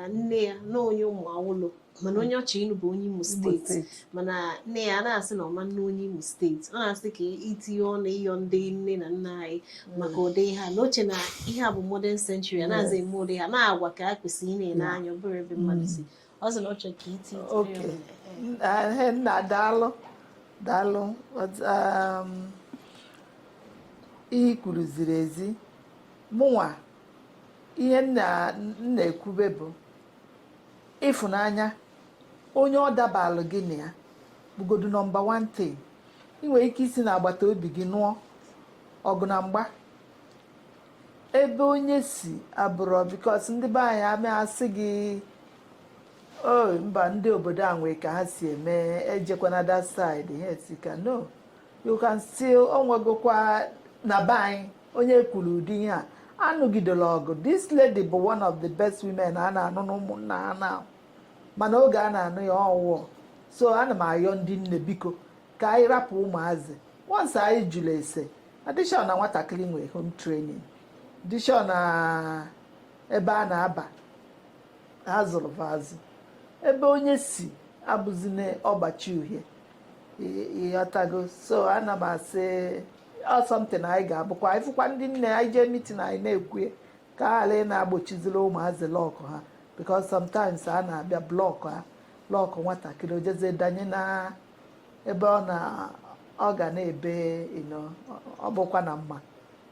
nne ya na onye ụmụ awụlụ mana onye ọchọ ịnụ bụ onye Imo steeti mana nne ya na-asị na ọma nne onye Imo steeti ọ na-asị ka itinye ọnụ ịyọ ndị nne na nna anyị maka ụdị ha na oche na ihe a bụ modern century a na-aza eme ụdị ha na-agwa ka a kwesịrị ị na-ene anya ọ bụrụ ebe mmadụ si ọ sị na ọ chọrọ ka itinye nna daalụ ihe kwuru ziri ezi mụnwa ihe na-ekwube bụ ịfụnanya onye ọ dabalụ gị na ya bụgodu nọmba 1 thing. ị nwere ike isi n'agbata obi gị nụọ ọgụ na mgba ebe onye si abụrọ bikos ndị be anyị ama asị gị mba ndị obodo a nwee ka ha si eme ejekwana that side ha esika no you can still onwegokwa na be anyị onye kwuru ụdị ihe a anụgidela ọgụ. This lady bụ one of the best women a na-anụ n'ụmụnna ha na mana oge a na-anụ ya ọwụọ. So ana m ayọ ndị nne biko ka anyị rapụ ụmụazị once anyị jụrụ ese adishọn na nwatakịrị nwee home training dishọn na ebe a na-aba ha zụrụ azụ ebe onye si abụzina ọgbachi uhie ịghọtago. So ana m asị something anyị ga-abụkwa anyị fụkwa ndị nne anyị jee mitin anyị na-ekwu ka ha ghara na-agbochiziri ụmụazị lọkụ ha because sometimes a na-abịa blọkụ ha lọkụ nwatakịrị o jezie danye na ebe ọ ga na-ebe ọ bụkwa na mma.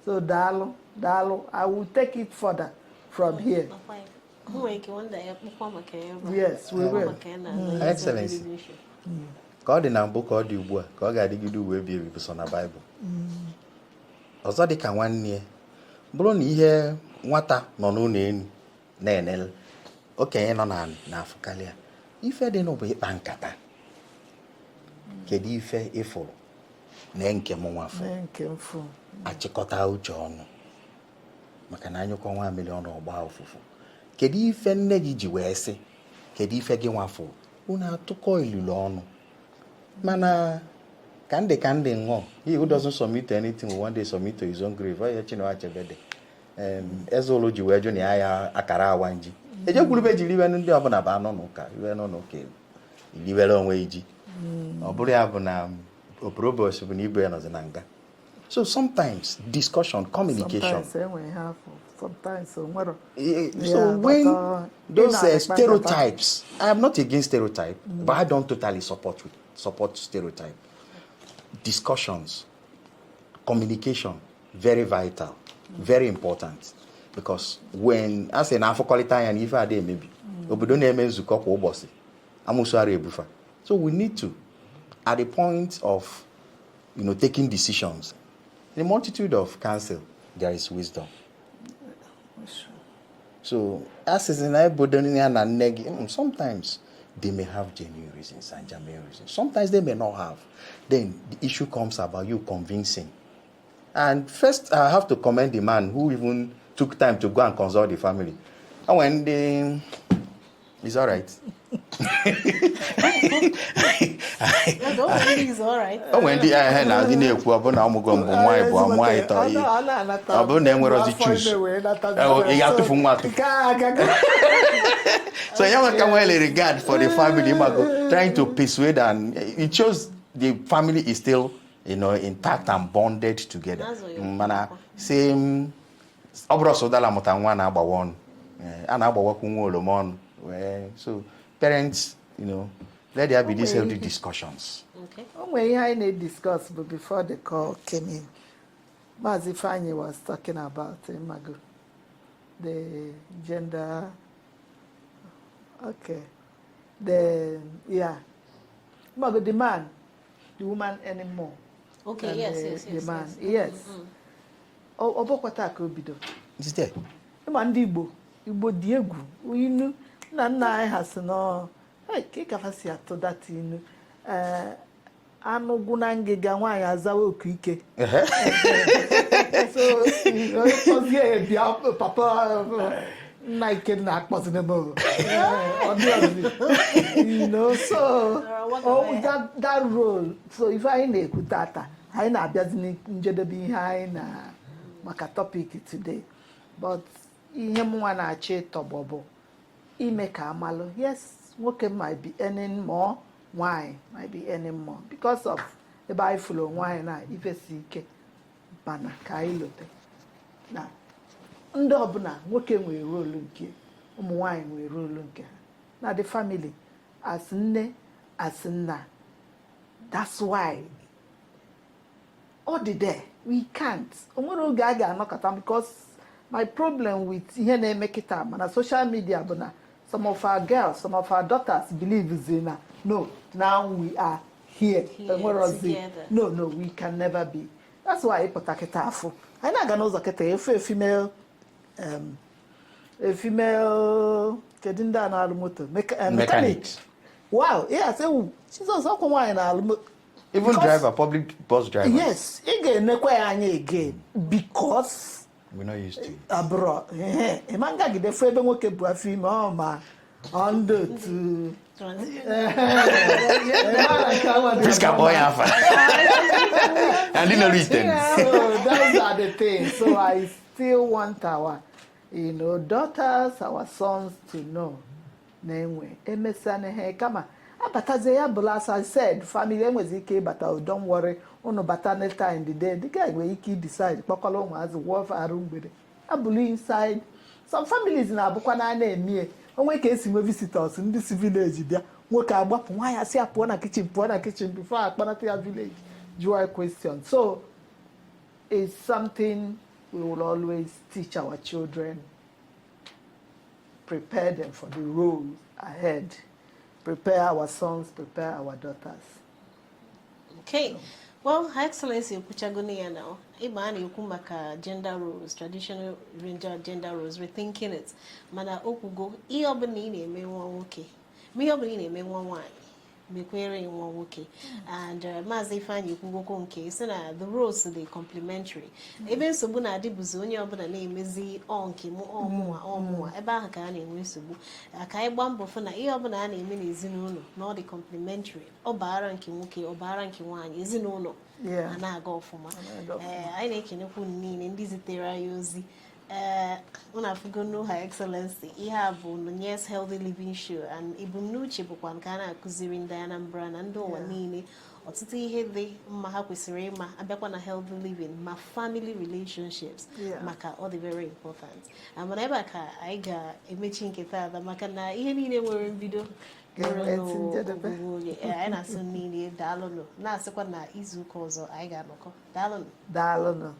So daalụ I will take it further from here. Yes, we will. Excellency. Ka ọ dị na mbụ ka ọ dị ugbu a ka ọ ga-adịgide uwe ebi ebi so na Baịbụl. Ọzọ dị ka nwanne bụrụ na ihe nwata nọ n'ụlọ elu na-enele okenye nọ n'afụkalị ya ife dị n'ụbụ ịkpa nkata kedu ife ịfụrụ na nke m nwafọ achịkọta uche ọnụ maka na anyụkọ nwa mmiri ọnụ ọgba ụfụfụ. Kedu ife nne gị ji wee sị kedu ife gị nwafọ unu atụkọ ilulu ọnụ mana ka ndị ṅụọ he who doesn't submit to anything will one day submit to his own grave. Onye Chineke achebede Ezeolu ji wee jụ na ya akara awa nji ejekwurube ji liwe ndị ọbụla bụ anọ n'ụka iwe nọ n'ụka iliwere onwe iji ọ bụrụ ya bụ na oporobos bụ na ibu ya nọzi na nga. So sometimes discussion, communication. Sometimes so when those stereotypes, I am not against stereotype, but I don't totally support stereotype. Discussions, communication, very vital, very important. Because when I say na afọkọlịta anya na ife ade maybe obodo na-eme nzukọ kwa ụbọchị amụsụara ebufa. So we need to, at the point of taking decisions, in a multitude of counsel there is wisdom. So as is in obodo na nne gị sometimes they may have genuine reasons and genuine reasons. Sometimes they may not have. Then the issue comes about you convincing. And first, I have to commend the man who even took time to go and consult the family. And when it's all right. Don't worry, it's all right. When the na dị na-ekwu ọ bụ na ọmụgwọ mbụ nwaanyị bụ nwaanyị tọ ọ bụ na enwere ozi choose ị ga-atụfu nwa atụfu. So young can regard for the family trying to persuade, and it shows the family is still intact and bonded together. Mana same obroso dala mụta nwa na-agbawa ọnụ a na-agbawakwu nwa oloma ọnụ. So parents, let there be these healthy discussions. Okay. When I discuss, but before the call came in, Mazi Fanyi was talking about Magu, the gender. Okay. Magu, the man, the woman anymore. Okay, yes. The man, yes. Obokwata kobido. Is there? Man Igbo dị egwu inu na nna anyị ha sị na ka kafasi atụ data inu anụ gwụ na ngịga nwaanyị azawa oku ike. So ozie bịa papa nna ike na-akpọzina m so that role. So ife anyị na-ekwu tata anyị na-abịazi njedebe ihe anyị na maka topic today, but ihe mụnwa na-achọ ịtọgbọ bụ ime ka amalụ. Yes, nwoke might be earning more, nwanyị might be earning more because of ebe anyị fụrụ nwanyị na ifesi ike mana ka anyị lote na ndị ọbụla nwoke nwere rolu nke ụmụ nwanyị nwere rolu nke ha na the family as nne as in that. That's why all the day we can't. Because my problem with here na make it up on social media, but some of our girls, some of our daughters believe in no. Now we are here together. No, we can never be. That's why I put a ketafu. I na gonna know a female kedinda na almoto mechanic. Wow, yes, she's also one na even driver, public bus driver. Yes, again because we're not used to it. Abroad. Emanga gide frebe nwoke bu afime ma under to Priska boy afa. And you know written. So those are the things. So I still want our daughters, our sons to know. Nenwe. Emesane he kama abataze ya bula, as I said, family enwezi ike bata, don't worry, ono bata later in the day. The guy will decide kpokolo nwa as wolf arumbere. Abuli inside. Some families na abukwa na eme. Onwe ka esi nwe visitors in this village bia. Nwoke agbapụ nwa ya si apụọ na kitchen before akpanata ya village. Joy question. So it's something we will always teach our children. Prepare them for the road ahead. Prepare our sons, prepare our daughters. Okay. Well, Her Excellency Okuchagoniya now. Imani yukumaka gender roles, traditional gender roles, rethinking it. Mana okugo, iobani ne me nwoke. Me obani ne me nwanyi. Mekwere nwoke. And Mazi Ifeanyi yukugo nke so na the roles they complementary. Even sobu na adibuzi onye obana na emezi onke mu omua ebe ahụ ka a na-enwe nsogbu. Aka ịgba mbọ fụ na ihe ọbụla a na-eme n'ezinụlọ na ọ dị complementary. Ọ baara nke nwoke, ọ baara nke nwaanyị, ezinụlọ a na-aga ọfụma. Anyị na-ekenekwu niile ndị zitere anyị ozi. Unafugono Her Excellency, ihe a bụ Nonye's Healthy Living Show, and ebumnuche bụkwa nke a na-akụziri ndị Anambra na ndị ụwa niile ọtụtụ ihe dị mma ha kwesịrị ịma abịakwa na healthy living ma family relationships maka ọ dị very important. Mana ebe a ka anyị ga-emechi nke taa maka na ihe niile nwere mbido anyị na-asụ niile daalụnụ, na-asịkwa na izu ụka ọzọ anyị ga-anọkọ. Daalụnụ.